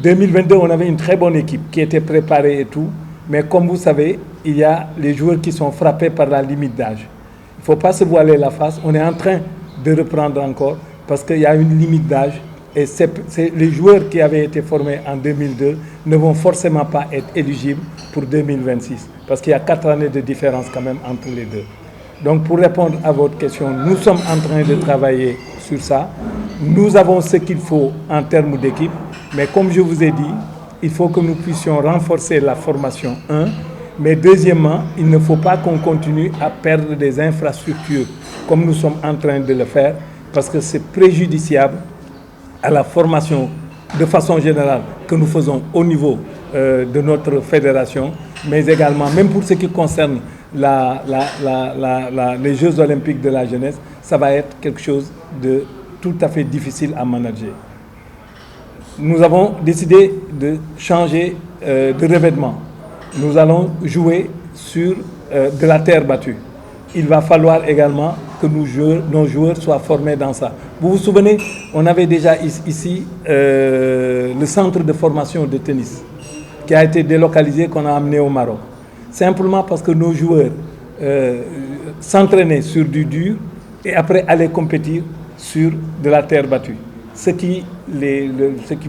2022, on avait une très bonne équipe qui était préparée et tout. Mais comme vous savez, il y a les joueurs qui sont frappés par la limite d'âge. Il ne faut pas se voiler la face. On est en train de reprendre encore parce qu'il y a une limite d'âge. Et les joueurs qui avaient été formés en 2002 ne vont forcément pas être éligibles pour 2026. Parce qu'il y a 4 années de différence quand même entre les deux. Donc pour répondre à votre question, nous sommes en train de travailler sur ça. Nous avons ce qu'il faut en termes d'équipe. Mais comme je vous ai dit, il faut que nous puissions renforcer la formation, mais deuxièmement, il ne faut pas qu'on continue à perdre des infrastructures comme nous sommes en train de le faire, parce que c'est préjudiciable à la formation de façon générale que nous faisons au niveau de notre fédération, mais également, même pour ce qui concerne les Jeux olympiques de la jeunesse, ça va être quelque chose de tout à fait difficile à manager. Nous avons décidé de changer de revêtement. Nous allons jouer sur de la terre battue. Il va falloir également que nos joueurs soient formés dans ça. Vous vous souvenez, on avait déjà ici le centre de formation de tennis qui a été délocalisé, qu'on a amené au Maroc. Simplement parce que nos joueurs s'entraînaient sur du dur et après allaient compétir sur de la terre battue. Ce qui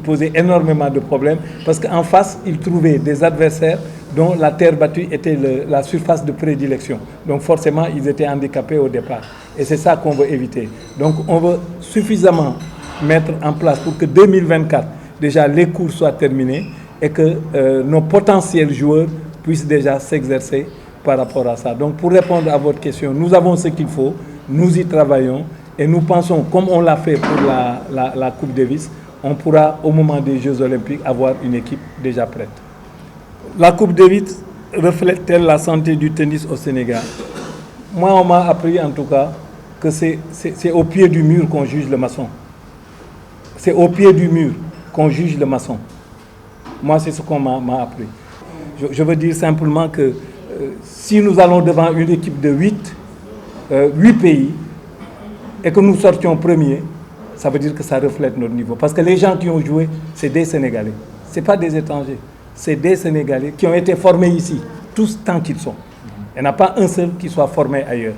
posait énormément de problèmes, parce qu'en face, ils trouvaient des adversaires dont la terre battue était la surface de prédilection. Donc forcément, ils étaient handicapés au départ. Et c'est ça qu'on veut éviter. Donc on veut suffisamment mettre en place pour que 2024, déjà les cours soient terminés et que nos potentiels joueurs puissent déjà s'exercer par rapport à ça. Donc pour répondre à votre question, nous avons ce qu'il faut, nous y travaillons. Et nous pensons, comme on l'a fait pour la Coupe Davis, on pourra, au moment des Jeux Olympiques, avoir une équipe déjà prête. La Coupe Davis reflète-t-elle la santé du tennis au Sénégal? Moi, on m'a appris en tout cas que c'est au pied du mur qu'on juge le maçon. C'est au pied du mur qu'on juge le maçon. Moi, c'est ce qu'on m'a appris. Je veux dire simplement que si nous allons devant une équipe de 8 pays, et que nous sortions premiers, ça veut dire que ça reflète notre niveau. Parce que les gens qui ont joué, c'est des Sénégalais. Ce n'est pas des étrangers. C'est des Sénégalais qui ont été formés ici, tous tant qu'ils sont. Il n'y en a pas un seul qui soit formé ailleurs.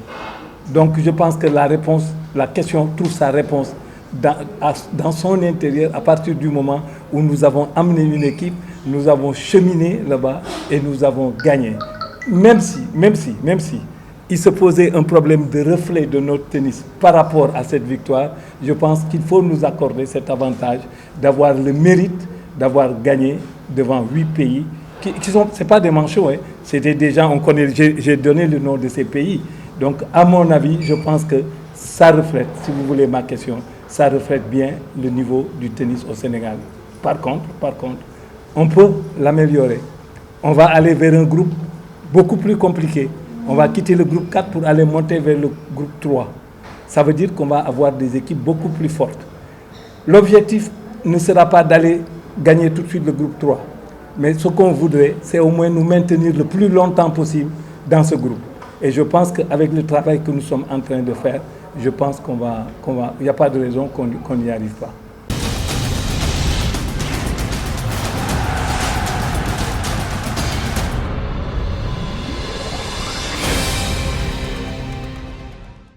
Donc je pense que la question trouve sa réponse dans son intérieur à partir du moment où nous avons amené une équipe, nous avons cheminé là-bas et nous avons gagné. Même si, il se posait un problème de reflet de notre tennis par rapport à cette victoire, je pense qu'il faut nous accorder cet avantage d'avoir le mérite d'avoir gagné devant 8 pays qui sont, c'est pas des manchots, hein, c'était des gens, on connaît, j'ai donné le nom de ces pays. Donc à mon avis, je pense que ça reflète, si vous voulez ma question, ça reflète bien le niveau du tennis au Sénégal. Par contre, on peut l'améliorer. On va aller vers un groupe beaucoup plus compliqué. On va quitter le groupe 4 pour aller monter vers le groupe 3. Ça veut dire qu'on va avoir des équipes beaucoup plus fortes. L'objectif ne sera pas d'aller gagner tout de suite le groupe 3. Mais ce qu'on voudrait, c'est au moins nous maintenir le plus longtemps possible dans ce groupe. Et je pense qu'avec le travail que nous sommes en train de faire, je pense il n'y a pas de raison qu'on n'y arrive pas.